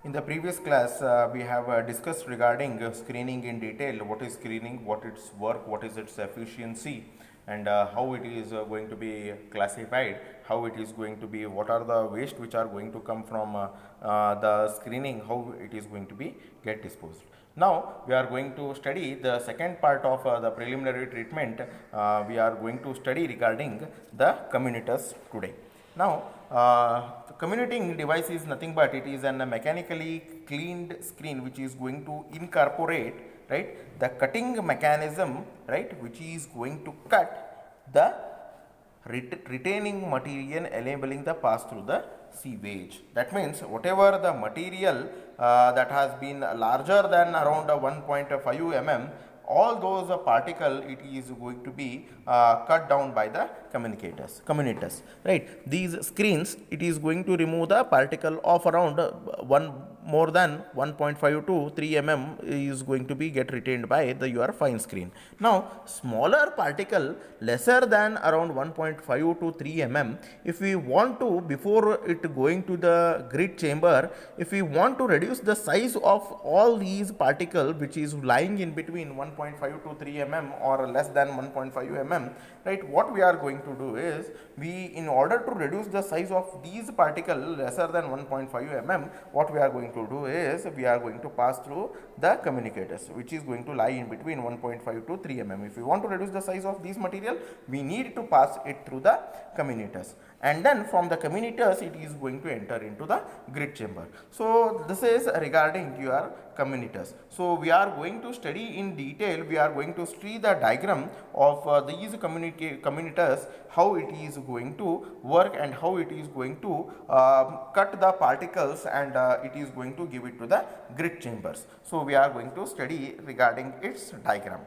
In the previous class, we have discussed regarding screening in detail. What is screening, what its work, what is its efficiency, and how it is going to be classified, how it is going to be, what are the waste which are going to come from the screening, how it is going to be get disposed. Now, we are going to study the second part of the preliminary treatment. We are going to study regarding the communities today. Now, the commuting device is nothing but it is a mechanically cleaned screen which is going to incorporate, right, the cutting mechanism, right, which is going to cut the retaining material enabling the pass through the sewage. That means whatever the material that has been larger than around 1.5 mm, all those particle it is going to be cut down by the communicators, right. These screens it is going to remove the particle of around 1 more than 1.5 to 3 mm is going to be get retained by the your fine screen. Now smaller particle lesser than around 1.5 to 3 mm, if we want to, before it going to the grit chamber, if we want to reduce the size of all these particle which is lying in between 1.5 to 3 mm or less than 1.5 mm, right, what we are going to do is, we, in order to reduce the size of these particle lesser than 1.5 mm, what we are going to do is, we are going to pass through the communicators which is going to lie in between 1.5 to 3 mm. If we want to reduce the size of this material, we need to pass it through the communicators, and then from the communicators it is going to enter into the grit chamber. So this is regarding your communicators. So we are going to study in detail, we are going to see the diagram of these communicators, how it is going to work and how it is going to cut the particles, and it is going to give it to the grit chambers. So we are going to study regarding its diagram.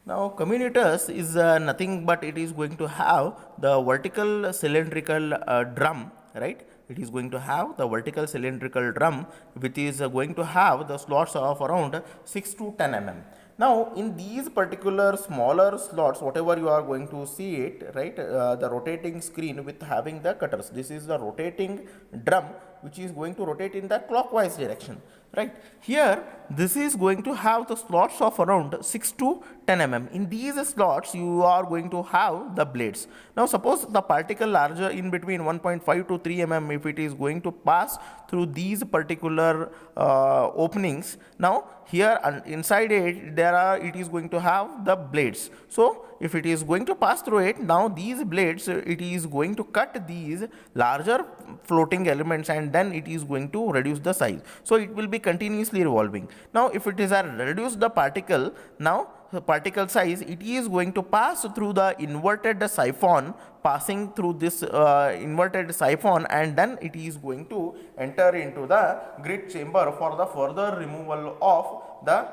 Now communicators is nothing but it is going to have the vertical cylindrical drum, right. It is going to have the vertical cylindrical drum which is going to have the slots of around 6 to 10 mm. Now in these particular smaller slots, whatever you are going to see it, right, the rotating screen with having the cutters, this is the rotating drum which is going to rotate in the clockwise direction, right. Here this is going to have the slots of around 6 to 10 mm. In these slots you are going to have the blades. Now suppose the particle larger in between 1.5 to 3 mm, if it is going to pass through these particular openings, now here inside it it is going to have the blades. So if it is going to pass through it, now these blades it is going to cut these larger floating elements, and then it is going to reduce the size. So it will be continuously revolving. Now if it is a reduce the particle, now the particle size it is going to pass through the inverted siphon, passing through this inverted siphon, and then it is going to enter into the grit chamber for the further removal of the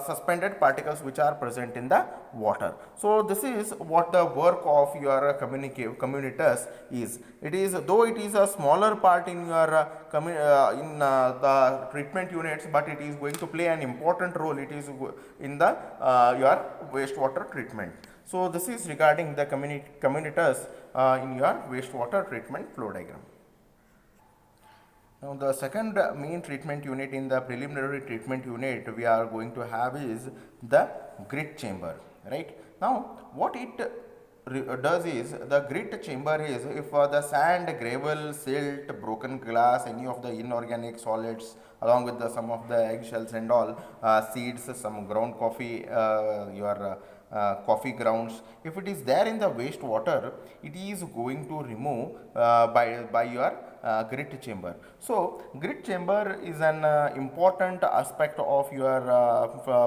suspended particles which are present in the water. So this is what the work of your communicators is. It is, though it is a smaller part in your the treatment units, but it is going to play an important role. It is in the your wastewater treatment. So this is regarding the communicators in your wastewater treatment flow diagram. Now the second main treatment unit in the preliminary treatment unit we are going to have is the grit chamber, right. Now what it does is, the grit chamber is, if the sand, gravel, silt, broken glass, any of the inorganic solids along with the some of the eggshells and all, seeds, some ground coffee, your coffee grounds, if it is there in the wastewater, it is going to remove by your grit chamber. So grit chamber is an important aspect of your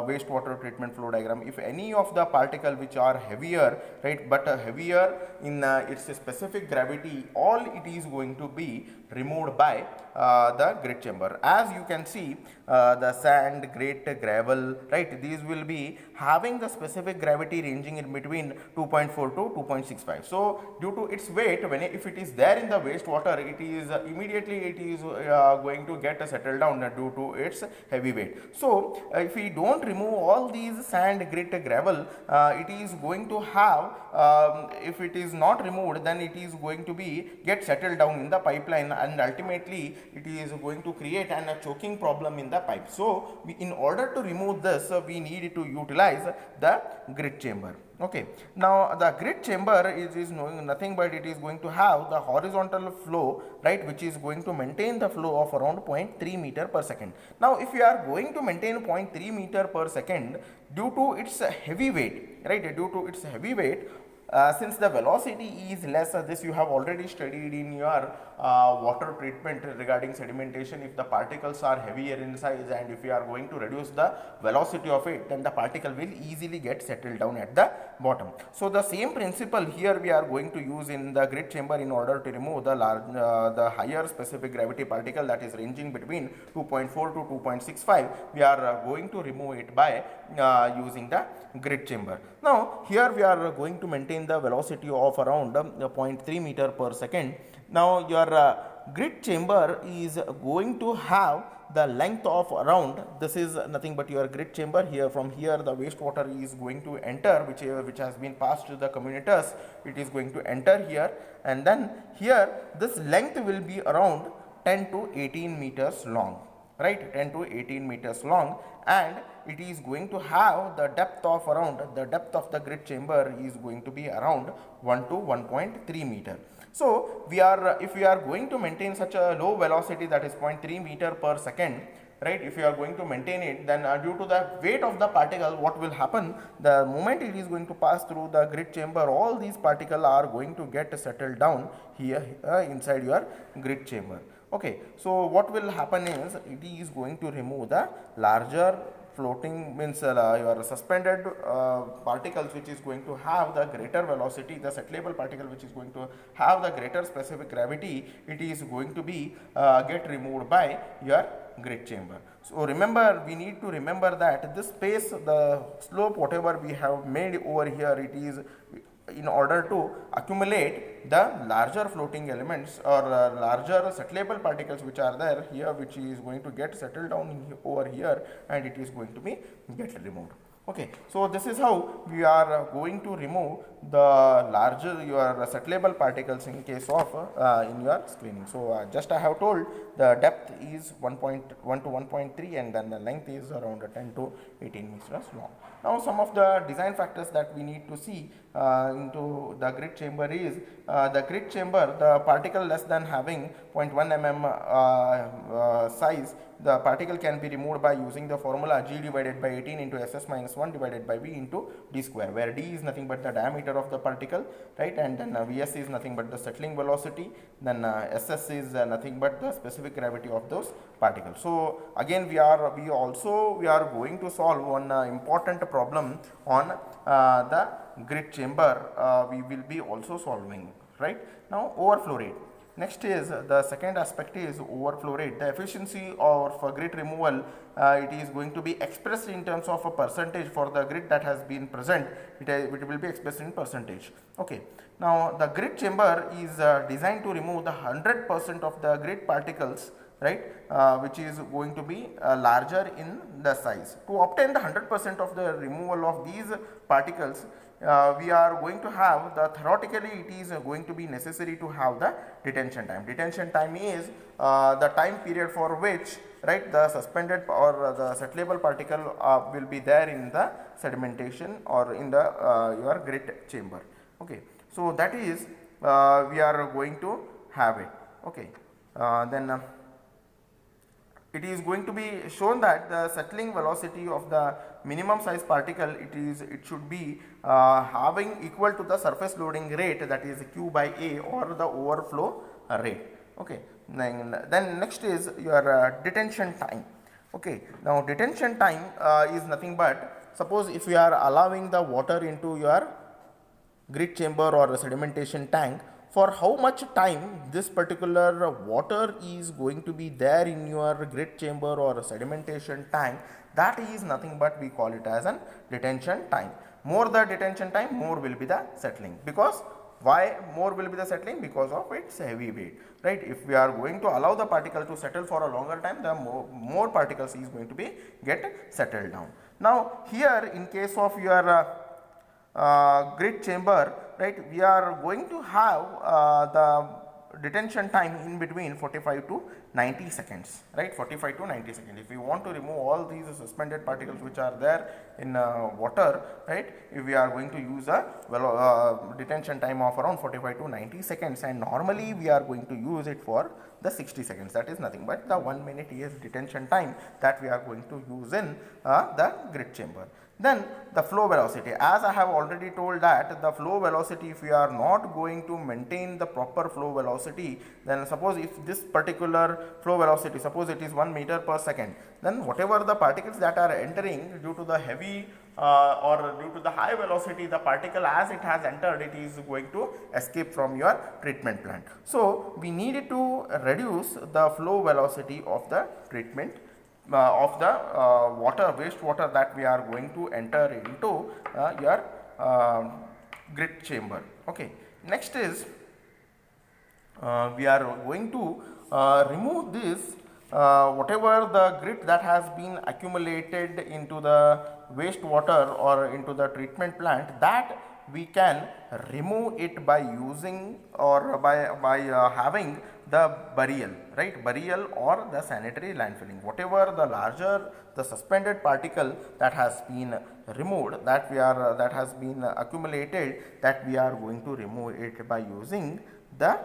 wastewater treatment flow diagram. If any of the particle which are heavier, right, but heavier in its specific gravity, all it is going to be removed by the grit chamber. As you can see, the sand, grit, gravel, right, these will be having the specific gravity ranging in between 2.4 to 2.65. So due to its weight, if it is there in the wastewater, it is is immediately it is going to get settled down due to its heavy weight. So if we don't remove all these sand, grit, gravel, it is going to have, if it is not removed, then it is going to be get settled down in the pipeline, and ultimately it is going to create a choking problem in the pipe. So in order to remove this, we need to utilize the grit chamber. Okay, now the grit chamber is nothing but it is going to have the horizontal flow, right, which is going to maintain the flow of around 0.3 meter per second. Now if you are going to maintain 0.3 meter per second due to its heavy weight, right, due to its heavy weight, since the velocity is less, this you have already studied in your water treatment regarding sedimentation. If the particles are heavier in size and if you are going to reduce the velocity of it, then the particle will easily get settled down at the bottom. So the same principle here we are going to use in the grit chamber in order to remove the the higher specific gravity particle, that is ranging between 2.4 to 2.65. We are going to remove it by using the grit chamber. Now here we are going to maintain the velocity of around 0.3 meter per second. Now your grit chamber is going to have the length of around, this is nothing but your grit chamber. Here, from here the wastewater is going to enter, which has been passed to the commutators, it is going to enter here, and then here this length will be around 10 to 18 meters long, right, 10 to 18 meters long, and it is going to have the depth of around, the depth of the grit chamber is going to be around 1 to 1.3 meter. So we are, if we are going to maintain such a low velocity, that is 0.3 meter per second, right, if you are going to maintain it, then due to the weight of the particle, what will happen, the moment it is going to pass through the grit chamber, all these particles are going to get settled down here inside your grit chamber. Okay, so what will happen is it is going to remove the larger floating, means your suspended particles, which is going to have the greater velocity, the settleable particle which is going to have the greater specific gravity, it is going to be get removed by your grit chamber. So remember, we need to remember that this space, the slope whatever we have made over here, it is in order to accumulate the larger floating elements or larger settleable particles which are there here, which is going to get settled down over here, and it is going to be get removed. Okay, so this is how we are going to remove the larger your settleable particles in case of in your screening. So just I have told the depth is 1.1 to 1.3, and then the length is around 10 to 18 meters long. Now some of the design factors that we need to see into the grit chamber is the grit chamber, the particle less than having 0.1 mm size, the particle can be removed by using the formula G divided by 18 into SS minus 1 divided by V into D square, where D is nothing but the diameter of the particle, right, and then Vs is nothing but the settling velocity, then SS is nothing but the specific gravity of those particles. So again we are going to solve one important problem on the grit chamber, we will be also solving, right. Now overflow rate. Next is the second aspect is overflow rate. The efficiency of grit removal, it is going to be expressed in terms of a percentage for the grit that has been present. It will be expressed in percentage. Okay. Now the grit chamber is designed to remove the 100% of the grit particles, right, which is going to be larger in the size. To obtain the 100% of the removal of these particles, we are going to have the, theoretically it is going to be necessary to have the detention time. Detention time is the time period for which, right, the suspended or the settleable particle will be there in the sedimentation or in the your grit chamber. Okay, so that is we are going to have it. Okay, then it is going to be shown that the settling velocity of the minimum size particle, it should be having equal to the surface loading rate, that is Q by A, or the overflow rate. Okay, then next is your detention time. Okay, now detention time is nothing but, suppose if you are allowing the water into your grit chamber or sedimentation tank, for how much time this particular water is going to be there in your grit chamber or sedimentation tank, that is nothing but we call it as an detention time. More the detention time, more will be the settling, because Why more will be the settling? Because of its heavy weight, right? If we are going to allow the particle to settle for a longer time, the more particles is going to be get settled down. Now here in case of your grid chamber, right, we are going to have the detention time in between 45 to 90 seconds, right, 45 to 90 seconds. If we want to remove all these suspended particles which are there in water, right, if we are going to use a detention time of around 45 to 90 seconds, and normally we are going to use it for the 60 seconds, that is nothing but the 1 minute is detention time that we are going to use in the grid chamber. Then the flow velocity, as I have already told that the flow velocity, if we are not going to maintain the proper flow velocity, then suppose if this particular flow velocity, suppose it is 1 meter per second, then whatever the particles that are entering due to the heavy or due to the high velocity, the particle as it has entered, it is going to escape from your treatment plant. So we need to reduce the flow velocity of the treatment of the wastewater that we are going to enter into your grid chamber. Okay. Next is we are going to remove this whatever the grit that has been accumulated into the wastewater or into the treatment plant, that we can remove it by using or by having the burial, right, burial or the sanitary landfilling. Whatever the larger the suspended particle that has been removed, that has been accumulated, that we are going to remove it by using the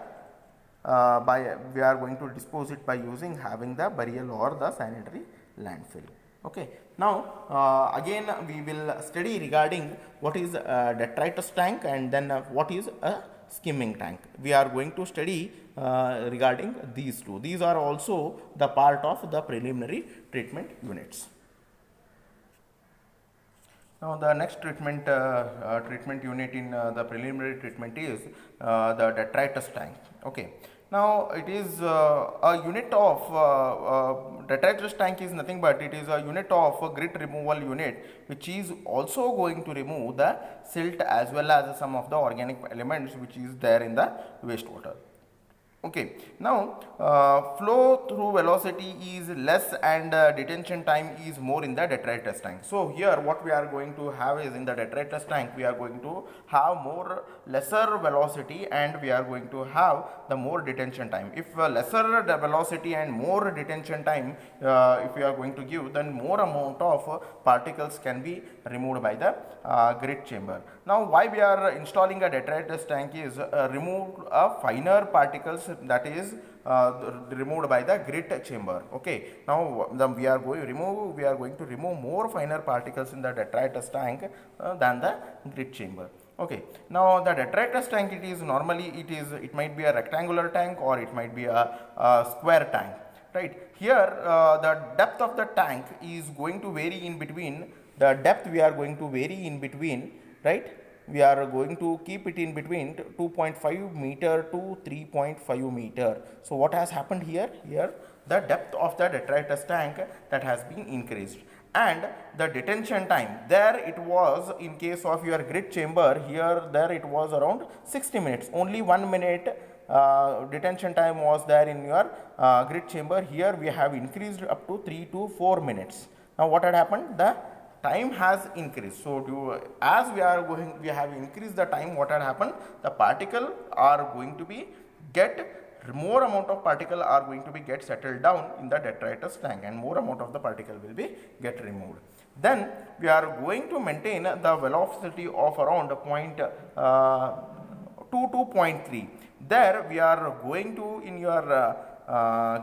we are going to dispose it by using having the burial or the sanitary landfill. Okay. Now again we will study regarding what is a detritus tank and then what is a skimming tank. We are going to study regarding these two. These are also the part of the preliminary treatment units. Now the next treatment unit in the preliminary treatment is the detritus tank. Okay. Now it is a unit of detritus tank is nothing but it is a unit of grit removal unit which is also going to remove the silt as well as some of the organic elements which is there in the wastewater. Okay. Now flow through velocity is less and detention time is more in the detritus tank. So here what we are going to have is in the detritus tank we are going to have more lesser velocity and we are going to have the more detention time. If lesser the velocity and more detention time if we are going to give, then more amount of particles can be removed by the grit chamber. Now why we are installing a detritus tank is remove finer particles, that is removed by the grit chamber. Okay. Now we are going to remove more finer particles in the detritus tank than the grit chamber. Okay. Now the detritus tank, it is normally it might be a rectangular tank or it might be a square tank, right. Here the depth of the tank is going to vary in between, the depth we are going to vary in between, right. We are going to keep it in between 2.5 meter to 3.5 meter. So what has happened here? Here the depth of the detritus tank that has been increased, and the detention time, there it was in case of your grit chamber, here there it was around 60 minutes, only 1 minute detention time was there in your grit chamber. Here we have increased up to 3 to 4 minutes. Now what had happened? The time has increased. So as we have increased the time, what had happened? The particle are going to be more amount of particle are going to be get settled down in the detritus tank and more amount of the particle will be get removed. Then we are going to maintain the velocity of around 0.2 to 0.3. There we are going to, in your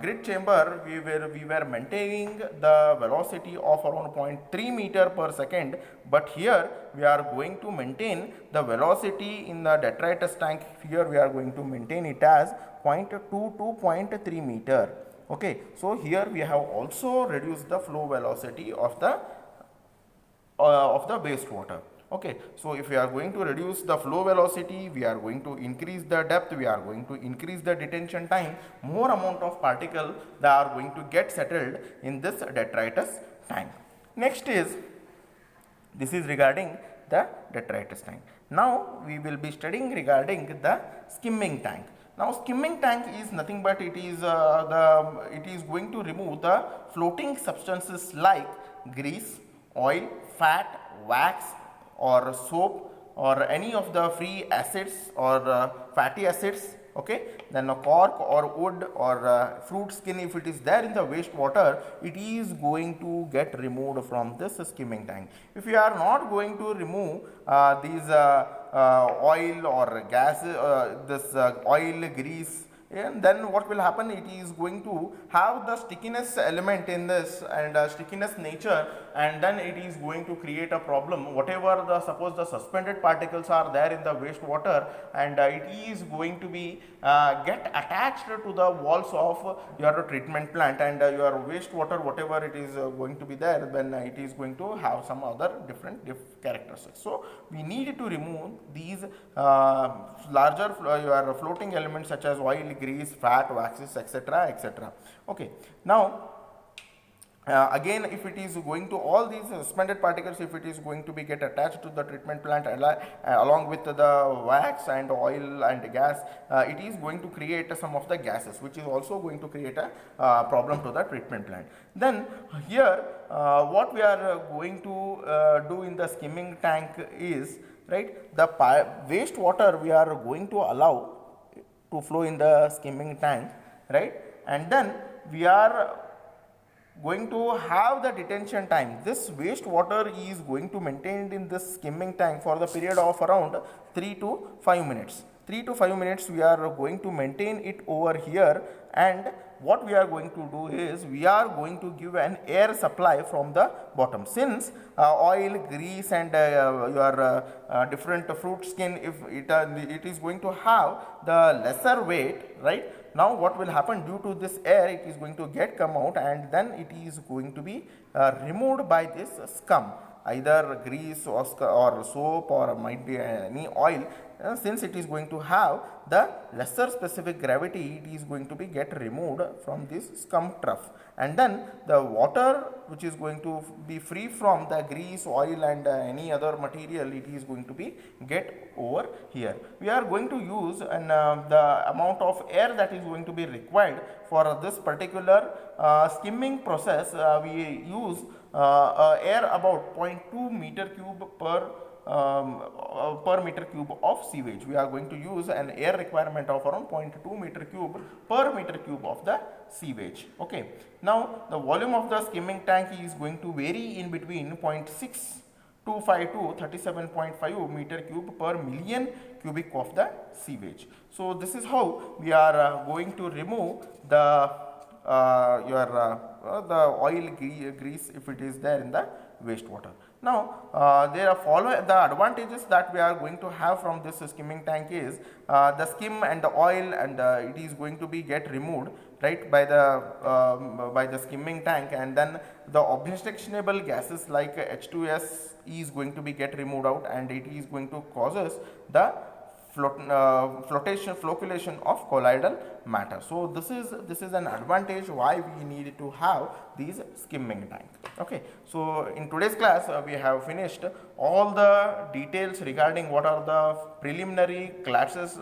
grit chamber, we were maintaining the velocity of around 0.3 meter per second, but here we are going to maintain the velocity in the detritus tank. Here we are going to maintain it as 0.2 to 0.3 meter. Okay. So here we have also reduced the flow velocity of the wastewater. Okay. So if we are going to reduce the flow velocity, we are going to increase the depth, we are going to increase the detention time, more amount of particle that are going to get settled in this detritus tank. Next is, this is regarding the detritus tank. Now we will be studying regarding the skimming tank. Now skimming tank is nothing but it is going to remove the floating substances like grease, oil, fat, wax or soap or any of the free acids or fatty acids, okay. Then a cork or wood or fruit skin, if it is there in the wastewater, it is going to get removed from this skimming tank. If you are not going to remove these oil or gas, this oil, grease, and then what will happen, it is going to have the stickiness element in this and stickiness nature, and then it is going to create a problem. Whatever the, suppose the suspended particles are there in the wastewater, and it is going to be get attached to the walls of your treatment plant, and your wastewater, whatever it is going to be there, then it is going to have some other different characteristics. So we need to remove these larger your floating elements such as oil, grease, fat, waxes, etc., etc. Okay. Now again, if it is going to, all these suspended particles, if it is going to be get attached to the treatment plant along with the wax and oil and gas, it is going to create some of the gases, which is also going to create a problem to the treatment plant. Then here what we are going to do in the skimming tank is, right, the wastewater we are going to allow to flow in the skimming tank, right, and then we are going to have the detention time. This wastewater is going to maintain in this skimming tank for the period of around 3 to 5 minutes. 3 to 5 minutes we are going to maintain it over here, and what we are going to do is we are going to give an air supply from the bottom. Since oil, grease and your different fruit skin, if it is going to have the lesser weight, right, now what will happen, due to this air it is going to get come out, and then it is going to be removed by this scum, either grease or soap or might be any oil. Since it is going to have the lesser specific gravity, it is going to be get removed from this scum trough, and then the water which is going to be free from the grease, oil and any other material, it is going to be get over here. We are going to use the amount of air that is going to be required for this particular skimming process. We use air about 0.2 meter cube per meter cube of sewage. We are going to use an air requirement of around 0.2 meter cube per meter cube of the sewage. Okay. Now the volume of the skimming tank is going to vary in between 0.625 to 37.5 meter cube per million cubic of the sewage. So this is how we are going to remove the the oil, grease, if it is there in the wastewater. Now there are the advantages that we are going to have from this skimming tank is the skim and the oil, and it is going to be get removed, right, by the skimming tank, and then the objectionable gases like H2S is going to be get removed out, and it is going to causes the flocculation of colloidal matter. So this is an advantage why we need to have these skimming tank. Okay. So in today's class we have finished all the details regarding what are the preliminary classes,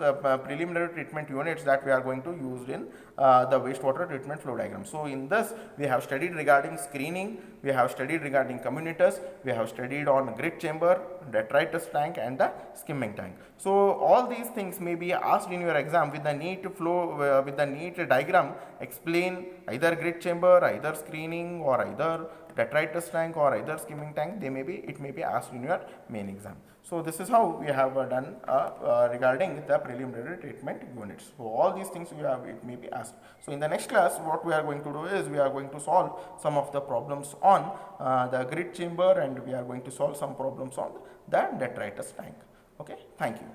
preliminary treatment units that we are going to use in the wastewater treatment flow diagram. So in this we have studied regarding screening, we have studied regarding commutators, we have studied on grit chamber, detritus tank and the skimming tank. So all these things may be asked in your exam with the neat flow, with the neat diagram. Explain either grit chamber, either screening, or either detritus tank, or either skimming tank. It may be asked in your main exam. So this is how we have done regarding the preliminary treatment units. So all these things it may be asked. So in the next class, what we are going to do is we are going to solve some of the problems on the grit chamber, and we are going to solve some problems on the detritus tank. Okay, thank you.